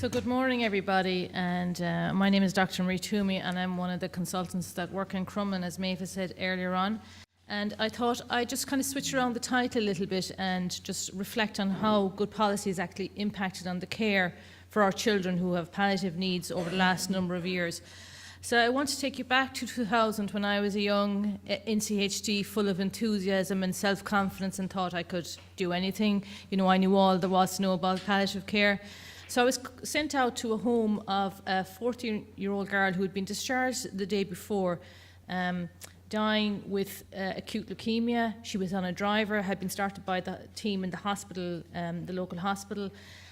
So good morning, everybody, and my name is Dr. Marie Twomey, and I'm one of the consultants that work in Crumlin, as Maeve said earlier on. And I thought I'd just kind of switch around the title a little bit and just reflect on how good policy has actually impacted on the care for our children who have palliative needs over the last number of years. So I want to take you back to 2000, when I was a young NCHD full of enthusiasm and self-confidence and thought I could do anything. You know, I knew all there was to know about palliative care. So I was sent out to a home of a 14-year-old girl who had been discharged the day before, dying with acute leukemia. She was on a driver, had been started by the team in the hospital, the local hospital.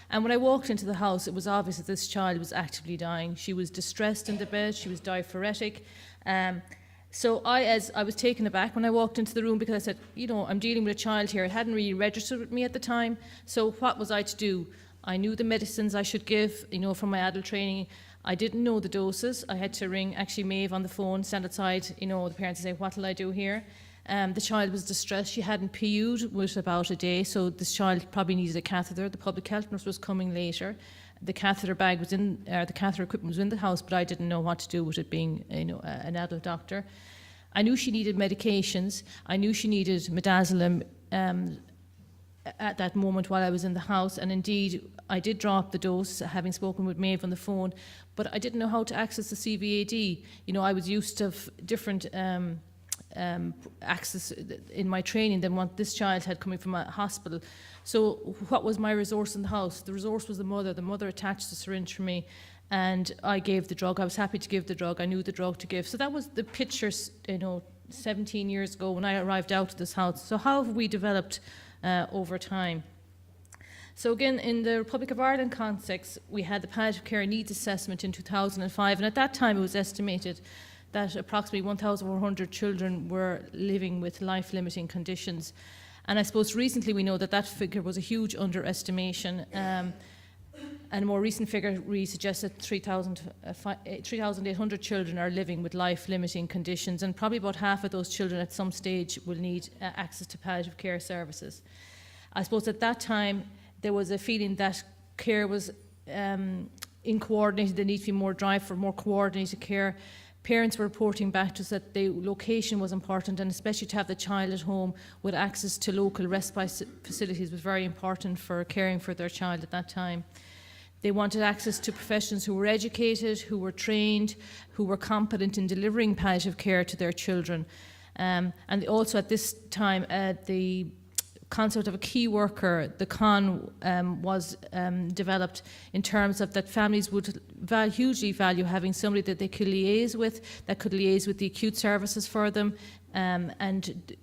And when I walked into the house, it was obvious that this child was actively dying. She was distressed in the bed, she was diaphoretic. So I was taken aback when I walked into the room, because I said, you know, I'm dealing with a child here. It hadn't really registered with me at the time. So what was I to do? I knew the medicines I should give, you know, from my adult training. I didn't know the doses. I had to ring actually Maeve on the phone, stand outside, you know, the parents, and say, what will I do here? The child was distressed. She hadn't PU'd with about a day, so this child probably needed a catheter. The public health nurse was coming later. The catheter bag was in, the catheter equipment was in the house, but I didn't know what to do with it, being, you know, an adult doctor. I knew she needed medications. I knew she needed midazolam at that moment while I was in the house, and indeed I did draw up the dose, having spoken with Maeve on the phone, but I didn't know how to access the CVAD. You know, I was used to different access in my training than what this child had coming from a hospital. So what was my resource in the house? The resource was the mother. The mother attached the syringe for me, and I gave the drug. I was happy to give the drug. I knew the drug to give. So that was the picture, you know, 17 years ago when I arrived out of this house. So how have we developed over time? So again, in the Republic of Ireland context, we had the palliative care needs assessment in 2005, and at that time it was estimated that approximately 1,400 children were living with life-limiting conditions. And I suppose recently we know that that figure was a huge underestimation, and a more recent figure really suggests that 3,800 children are living with life-limiting conditions, and probably about half of those children at some stage will need access to palliative care services. I suppose at that time there was a feeling that care was incoordinated. There needs to be more drive for more coordinated care. Parents were reporting back to us that the location was important, and especially to have the child at home with access to local respite facilities was very important for caring for their child at that time. They wanted access to professionals who were educated, who were trained, who were competent in delivering palliative care to their children. And also at this time, the concept of a key worker, the CON, was developed in terms of that families would hugely value having somebody that they could liaise with, that could liaise with the acute services for them, and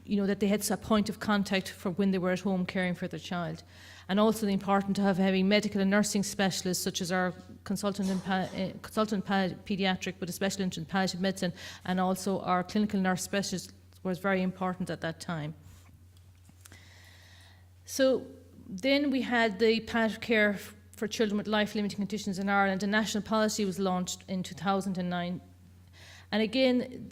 you know, that they had a point of contact for when they were at home caring for their child. And also the importance of having medical and nursing specialists, such as our consultant paediatric with a special interest in palliative medicine, and also our clinical nurse specialist was very important at that time. So then we had the palliative care for children with life-limiting conditions in Ireland. A national policy was launched in 2009. And again,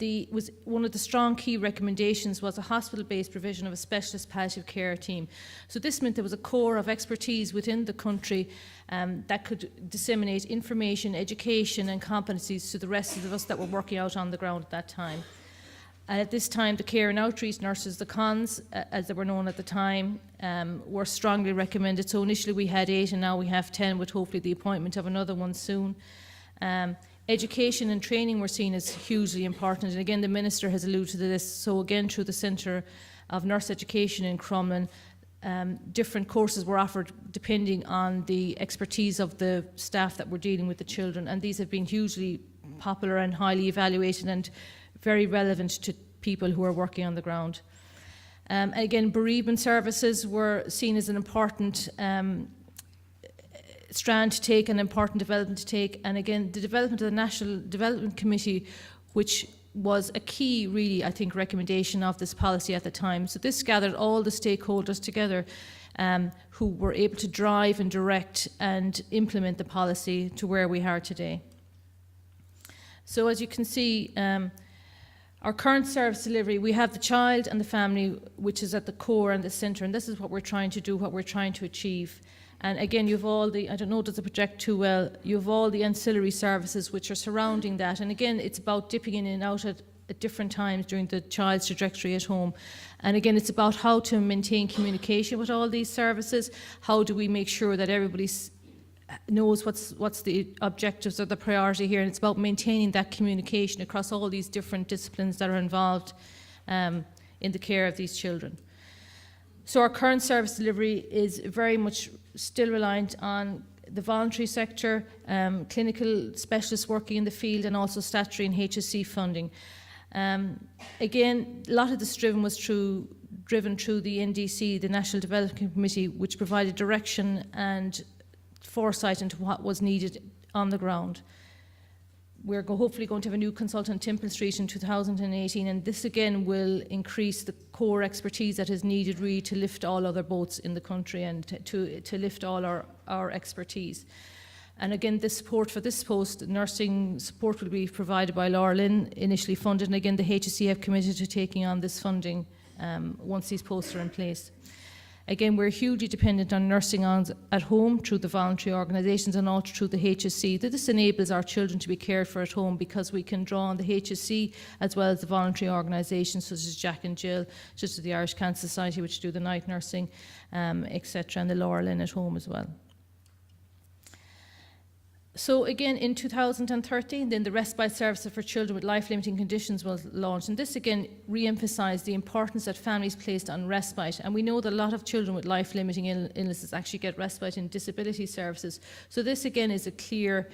one of the strong key recommendations was a hospital-based provision of a specialist palliative care team. So this meant there was a core of expertise within the country that could disseminate information, education and competencies to the rest of us that were working out on the ground at that time. At this time, the care and outreach nurses, the CONs, as they were known at the time, were strongly recommended. So initially we had 8, and now we have 10, with hopefully the appointment of another one soon. Education and training were seen as hugely important, and again the Minister has alluded to this. So again, through the Centre of Nurse Education in Crumlin, different courses were offered depending on the expertise of the staff that were dealing with the children, and these have been hugely popular and highly evaluated and very relevant to people who are working on the ground. And again, bereavement services were seen as an important strand to take, an important development to take. And again, the development of the National Development Committee, which was a key, really, I think, recommendation of this policy at the time. So this gathered all the stakeholders together who were able to drive and direct and implement the policy to where we are today. So as you can see, our current service delivery, we have the child and the family, which is at the core and the centre, and this is what we're trying to do, what we're trying to achieve. And again, you've all the, I don't know, does it project too well, you've all the ancillary services which are surrounding that. And again, it's about dipping in and out at different times during the child's trajectory at home. And again, it's about how to maintain communication with all these services. How do we make sure that everybody knows what's the objectives or the priority here? And it's about maintaining that communication across all these different disciplines that are involved in the care of these children. So our current service delivery is very much still reliant on the voluntary sector, clinical specialists working in the field, and also statutory and HSC funding. Again, a lot of this driven through the NDC, the National Development Committee, which provided direction and foresight into what was needed on the ground. We're hopefully going to have a new consultant, Temple Street, in 2018, and this again will increase the core expertise that is needed really to lift all other boats in the country and to lift all our expertise. And again, the support for this post, nursing support will be provided by Laura Lynn, initially funded, and again the HSC have committed to taking on this funding once these posts are in place. Again, we're hugely dependent on nursing ons at home through the voluntary organisations and also through the HSC. This enables our children to be cared for at home because we can draw on the HSC as well as the voluntary organisations such as Jack and Jill, such as the Irish Cancer Society, which do the night nursing, etc., and the Laura Lynn at home as well. So again, in 2013, then the respite service for children with life-limiting conditions was launched, and this again re-emphasised the importance that families placed on respite. And we know that a lot of children with life-limiting illnesses actually get respite in disability services. So this again is a clear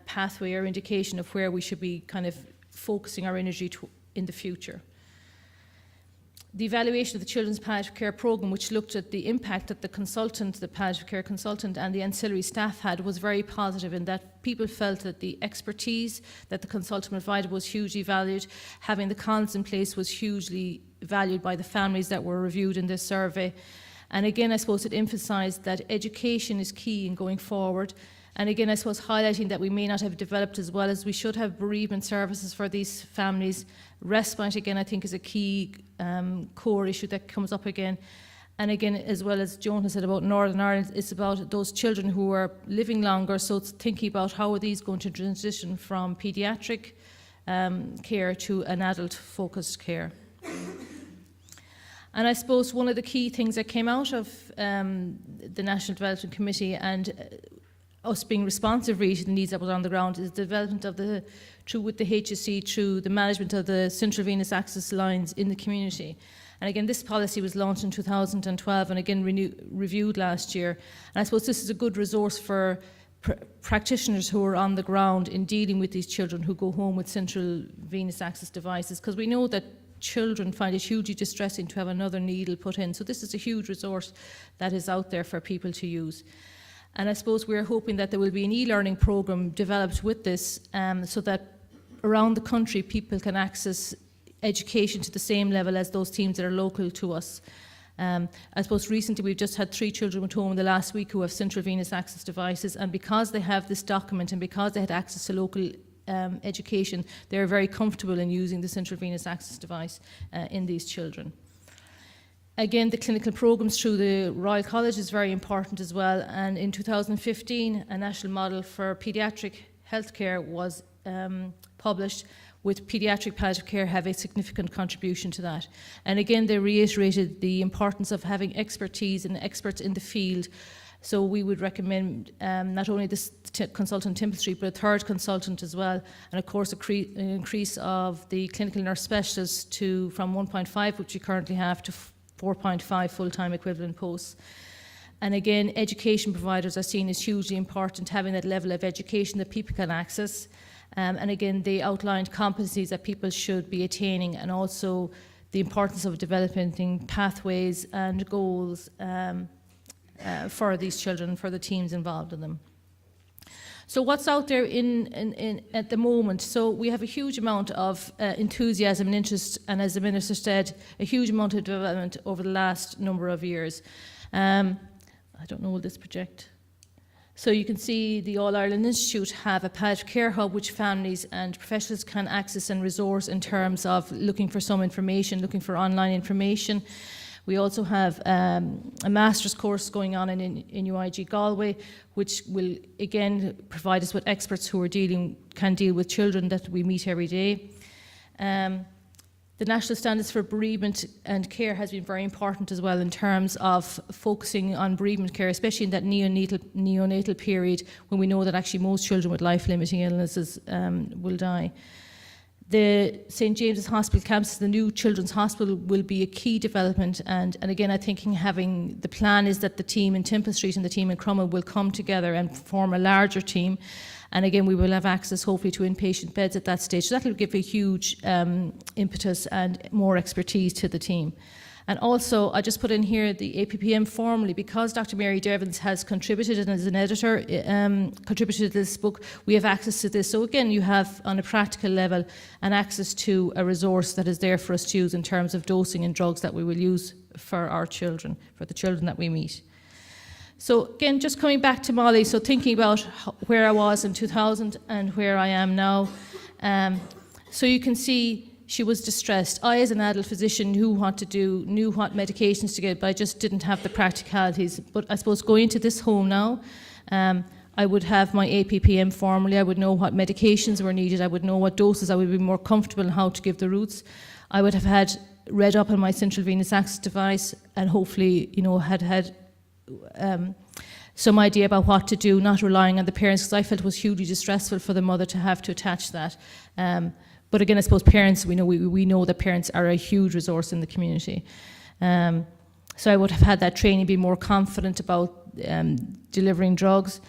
pathway or indication of where we should be kind of focusing our energy in the future. The evaluation of the Children's Palliative Care Programme, which looked at the impact that the consultant, the palliative care consultant and the ancillary staff had, was very positive in that people felt that the expertise that the consultant provided was hugely valued. Having the cons in place was hugely valued by the families that were reviewed in this survey. And again, I suppose it emphasised that education is key in going forward. And again, I suppose highlighting that we may not have developed as well as we should have bereavement services for these families. Respite, again, I think is a key core issue that comes up again. And again, as well as Joan has said about Northern Ireland, it's about those children who are living longer. So it's thinking about how are these going to transition from paediatric care to an adult-focused care. And I suppose one of the key things that came out of the National Development Committee and us being responsive really to the needs that were on the ground is the development of the, with the HSC True, the management of the central venous access lines in the community. And again, this policy was launched in 2012 and again reviewed last year. And I suppose this is a good resource for practitioners who are on the ground in dealing with these children who go home with central venous access devices, because we know that children find it hugely distressing to have another needle put in. So this is a huge resource that is out there for people to use. And I suppose we're hoping that there will be an e-learning programme developed with this so that around the country people can access education to the same level as those teams that are local to us. I suppose recently we've just had 3 children at home in the last week who have central venous access devices, and because they have this document and because they had access to local education, they're very comfortable in using the central venous access device in these children. Again, the clinical programmes through the Royal College is very important as well, and in 2015 a national model for paediatric healthcare was published, with paediatric palliative care have a significant contribution to that. And again, they reiterated the importance of having expertise and experts in the field. So we would recommend not only this consultant Temple Street, but a third consultant as well, and of course an increase of the clinical nurse specialists from 1.5, which we currently have, to 4.5 full-time equivalent posts. And again, education providers are seen as hugely important, having that level of education that people can access. And again, they outlined competencies that people should be attaining, and also the importance of developing pathways and goals for these children, for the teams involved in them. So what's out there at the moment? So we have a huge amount of enthusiasm and interest, and as the Minister said, a huge amount of development over the last number of years. I don't know, will this project? So you can see the All Ireland Institute have a palliative care hub which families and professionals can access and resource in terms of looking for some information, looking for online information. We also have a master's course going on in UIG Galway, which will again provide us with experts who can deal with children that we meet every day. The National Standards for Bereavement and Care has been very important as well in terms of focusing on bereavement care, especially in that neonatal period when we know that actually most children with life-limiting illnesses will die. The St James's Hospital campus, the new children's hospital, will be a key development, and again I think the plan is that the team in Temple Street and the team in Crumlin will come together and form a larger team, and again we will have access hopefully to inpatient beds at that stage, so that will give a huge impetus and more expertise to the team. And also, I just put in here the APPM formally, because Dr. Mary Devons has contributed and as an editor contributed to this book, we have access to this. So again, you have on a practical level an access to a resource that is there for us to use in terms of dosing and drugs that we will use for our children, for the children that we meet. So again, just coming back to Molly, so thinking about where I was in 2000 and where I am now. So you can see she was distressed. I, as an adult physician, knew what to do, knew what medications to get, but I just didn't have the practicalities. But I suppose going to this home now, I would have my APPM formally, I would know what medications were needed, I would know what doses, I would be more comfortable in how to give the routes. I would have had read up on my central venous access device and hopefully, had some idea about what to do, not relying on the parents, because I felt it was hugely distressful for the mother to have to attach that. But again, I suppose parents, we know that parents are a huge resource in the community. So I would have had that training, be more confident about delivering drugs.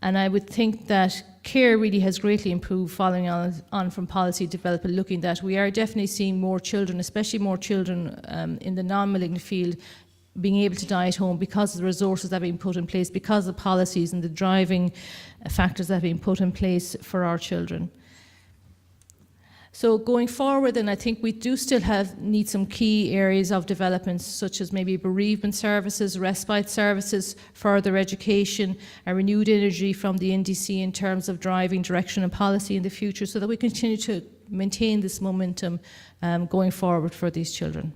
And I would think that care really has greatly improved following on from policy development, looking that we are definitely seeing more children, especially more children in the non-malignant field, being able to die at home because of the resources that have been put in place, because of the policies and the driving factors that have been put in place for our children. So going forward, then I think we do still need some key areas of development, such as maybe bereavement services, respite services, further education, a renewed energy from the NDC in terms of driving direction and policy in the future, so that we continue to maintain this momentum going forward for these children.